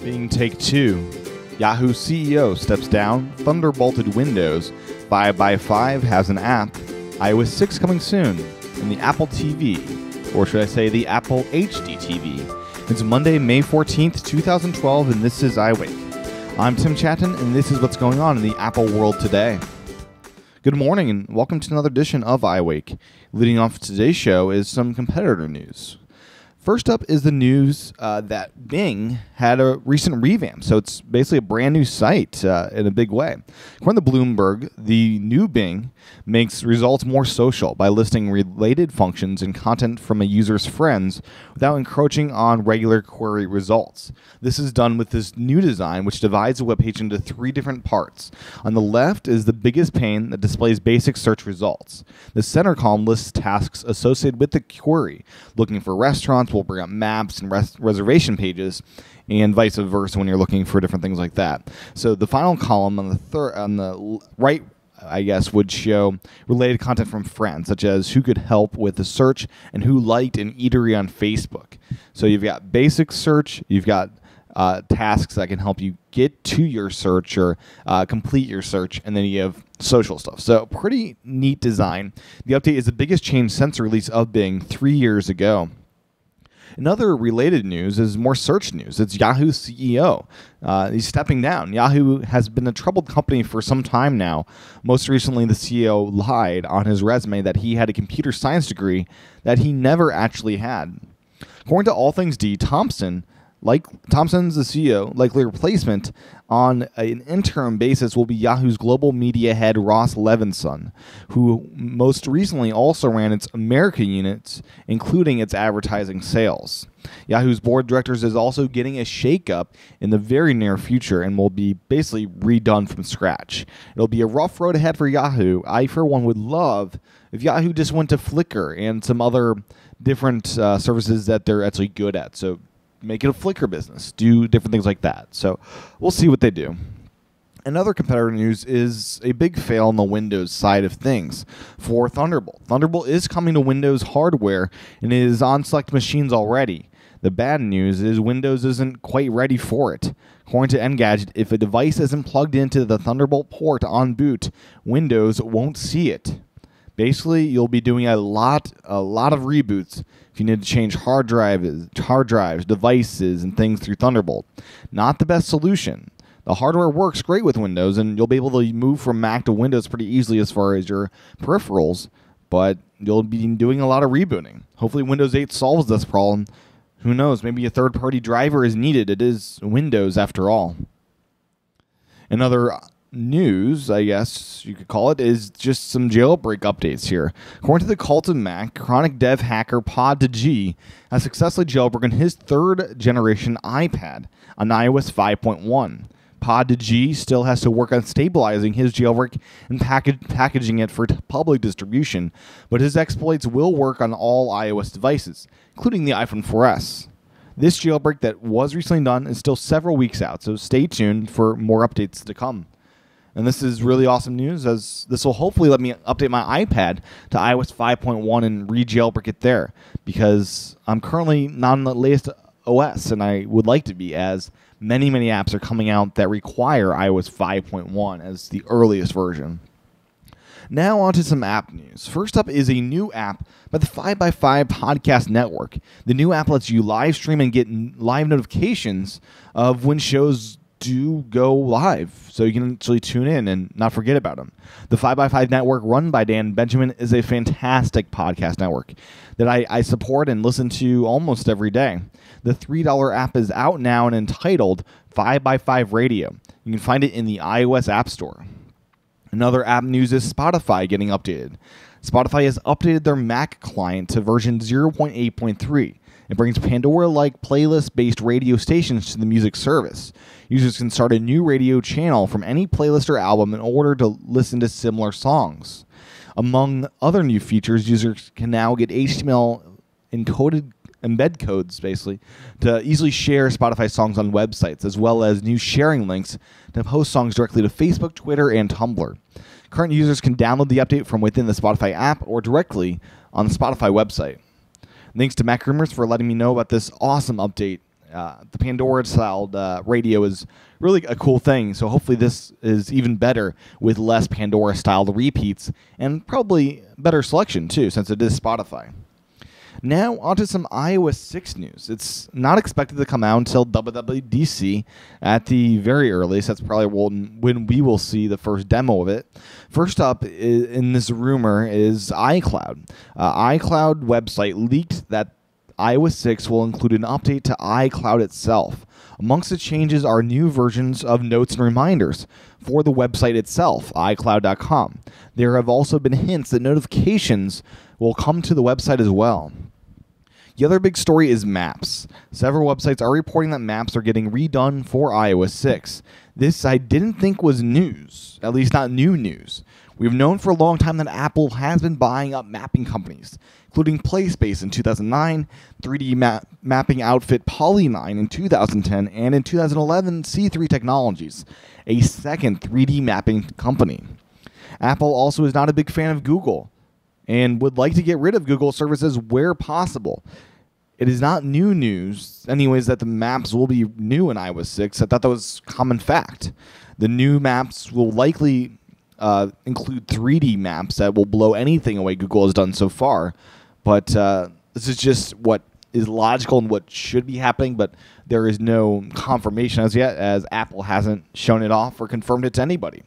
Being take two. Yahoo CEO steps down. Thunderbolted Windows 5x5 has an app. iOS 6 coming soon. And the Apple TV, or should I say the Apple HDTV. It's Monday, May 14th, 2012, and this is iWake. I'm Tim Chaten, and this is what's going on in the Apple world today. Good morning, and welcome to another edition of iWake. Leading off today's show is some competitor news. First up is the news that Bing had a recent revamp. So it's basically a brand new site in a big way. According to Bloomberg, the new Bing makes results more social by listing related functions and content from a user's friends without encroaching on regular query results. This is done with this new design, which divides the web page into three different parts. On the left is the biggest pane that displays basic search results. The center column lists tasks associated with the query. Looking for restaurants will bring up maps and reservation pages, and vice versa when you're looking for different things like that. So the final column on the right, I guess, would show related content from friends, such as who could help with the search and who liked an eatery on Facebook. So you've got basic search, you've got tasks that can help you get to your search or complete your search, and then you have social stuff. So pretty neat design. The update is the biggest change since the release of Bing 3 years ago. Another related news is more search news. It's Yahoo CEO. He's stepping down. Yahoo has been a troubled company for some time now. Most recently, the CEO lied on his resume that he had a computer science degree that he never actually had. According to All Things D, Thompson's the CEO, likely replacement on an interim basis will be Yahoo's global media head Ross Levinson, who most recently also ran its America units, including its advertising sales. Yahoo's board of directors is also getting a shakeup in the very near future and will be basically redone from scratch. It'll be a rough road ahead for Yahoo. I, for one, would love if Yahoo just went to Flickr and some other different services that they're actually good at. So make it a Flickr business. Do different things like that. So we'll see what they do. Another competitor news is a big fail on the Windows side of things for Thunderbolt. Thunderbolt is coming to Windows hardware and is on select machines already. The bad news is Windows isn't quite ready for it. According to Engadget, if a device isn't plugged into the Thunderbolt port on boot, Windows won't see it. Basically, you'll be doing a lot of reboots if you need to change hard drives, devices, and things through Thunderbolt. Not the best solution. The hardware works great with Windows, and you'll be able to move from Mac to Windows pretty easily as far as your peripherals, but you'll be doing a lot of rebooting. Hopefully Windows 8 solves this problem. Who knows, maybe a third-party driver is needed. It is Windows after all. Another news, I guess you could call it, is just some jailbreak updates here. According to the Cult of Mac, chronic dev hacker Pod2G has successfully jailbroken his third-generation iPad on iOS 5.1. Pod2G still has to work on stabilizing his jailbreak and packaging it for public distribution, but his exploits will work on all iOS devices, including the iPhone 4S. This jailbreak that was recently done is still several weeks out, so stay tuned for more updates to come. And this is really awesome news, as this will hopefully let me update my iPad to iOS 5.1 and re-jailbreak it there, because I'm currently not on the latest OS, and I would like to be, as many apps are coming out that require iOS 5.1 as the earliest version. Now on to some app news. First up is a new app by the 5x5 Podcast Network. The new app lets you live stream and get live notifications of when shows do go live, so you can actually tune in and not forget about them. The 5x5 network, run by Dan Benjamin, is a fantastic podcast network that I support and listen to almost every day. The $3 app is out now and entitled 5x5 Radio. You can find it in the iOS App Store. Another app news is Spotify getting updated. Spotify has updated their Mac client to version 0.8.3. It brings Pandora-like playlist-based radio stations to the music service. Users can start a new radio channel from any playlist or album in order to listen to similar songs. Among other new features, users can now get HTML encoded embed codes, basically, to easily share Spotify songs on websites, as well as new sharing links to post songs directly to Facebook, Twitter, and Tumblr. Current users can download the update from within the Spotify app or directly on the Spotify website. Thanks to Mac Rumors for letting me know about this awesome update The Pandora-style radio is really a cool thing, so hopefully this is even better with less Pandora-style repeats and probably better selection, too, since it is Spotify. Now, onto some iOS 6 news. It's not expected to come out until WWDC at the very earliest. That's probably when we will see the first demo of it. First up in this rumor is iCloud. iCloud website leaked that iOS 6 will include an update to iCloud itself. Amongst the changes are new versions of notes and reminders for the website itself, iCloud.com. There have also been hints that notifications will come to the website as well. The other big story is Maps. Several websites are reporting that Maps are getting redone for iOS 6. This I didn't think was news, at least not new news. We've known for a long time that Apple has been buying up mapping companies, including PlaySpace in 2009, 3D mapping outfit Poly9 in 2010, and in 2011, C3 Technologies, a second 3D mapping company. Apple also is not a big fan of Google and would like to get rid of Google services where possible. It is not new news, anyways, that the maps will be new in iOS 6. I thought that was common fact. The new maps will likely include 3D maps that will blow anything away Google has done so far. But this is just what is logical and what should be happening, but there is no confirmation as yet, as Apple hasn't shown it off or confirmed it to anybody.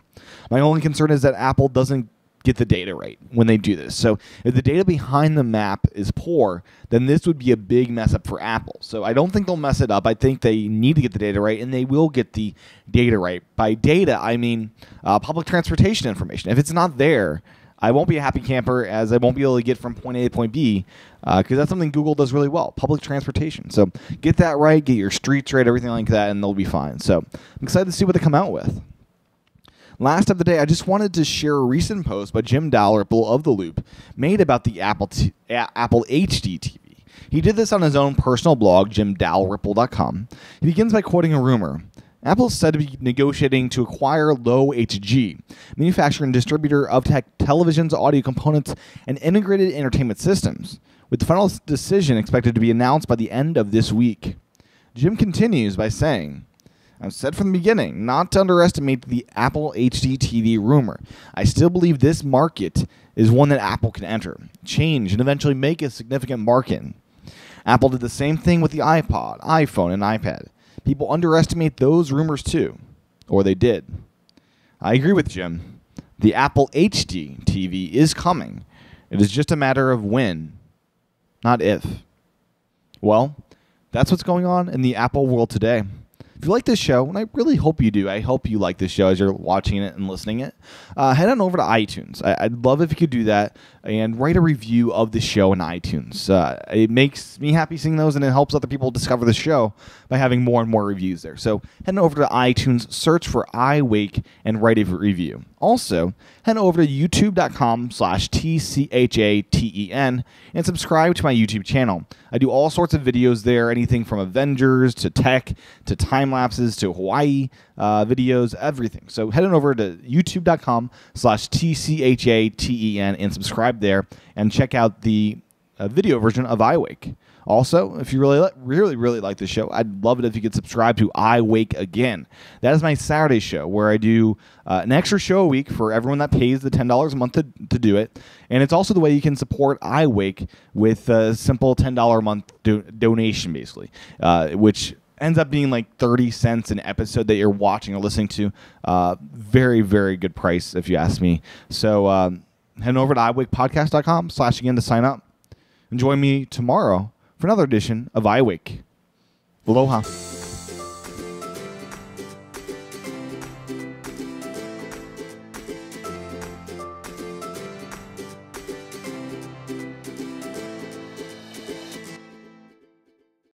My only concern is that Apple doesn't get the data right when they do this. So if the data behind the map is poor, then this would be a big mess up for Apple. So I don't think they'll mess it up. I think they need to get the data right, and they will get the data right. By data, I mean public transportation information. If it's not there, I won't be a happy camper, as I won't be able to get from point A to point B, because that's something Google does really well, public transportation. So get that right, get your streets right, everything like that, and they'll be fine. So I'm excited to see what they come out with. Last of the day, I just wanted to share a recent post by Jim Dalrymple of The Loop made about the Apple HDTV. He did this on his own personal blog, jimdalrymple.com. He begins by quoting a rumor. Apple is said to be negotiating to acquire Low HG, manufacturer and distributor of televisions, audio components, and integrated entertainment systems, with the final decision expected to be announced by the end of this week. Jim continues by saying, I've said from the beginning not to underestimate the Apple HD TV rumor. I still believe this market is one that Apple can enter, change, and eventually make a significant mark in. Apple did the same thing with the iPod, iPhone, and iPad. People underestimate those rumors too, or they did. I agree with Jim. The Apple HD TV is coming. It is just a matter of when, not if. Well, that's what's going on in the Apple world today. If you like this show, and I really hope you do, I hope you like this show as you're watching it and listening it, head on over to iTunes. I'd love if you could do that and write a review of the show in iTunes. It makes me happy seeing those, and it helps other people discover the show by having more and more reviews there. So head over to iTunes, search for iWake, and write a review. Also, head over to youtube.com/TCHATEN and subscribe to my YouTube channel. I do all sorts of videos there, anything from Avengers to tech to time lapses to Hawaii videos, everything. So head on over to youtube.com/TCHATEN and subscribe there and check out the video version of iWake. Also, if you really like this show, I'd love it if you could subscribe to iWake Again. That is my Saturday show where I do an extra show a week for everyone that pays the $10 a month to do it. And it's also the way you can support iWake with a simple $10 a month donation, basically, which ends up being like 30 cents an episode that you're watching or listening to. Very, very good price, if you ask me. So head over to iWakePodcast.com/again to sign up. And join me tomorrow for another edition of iWake. Aloha.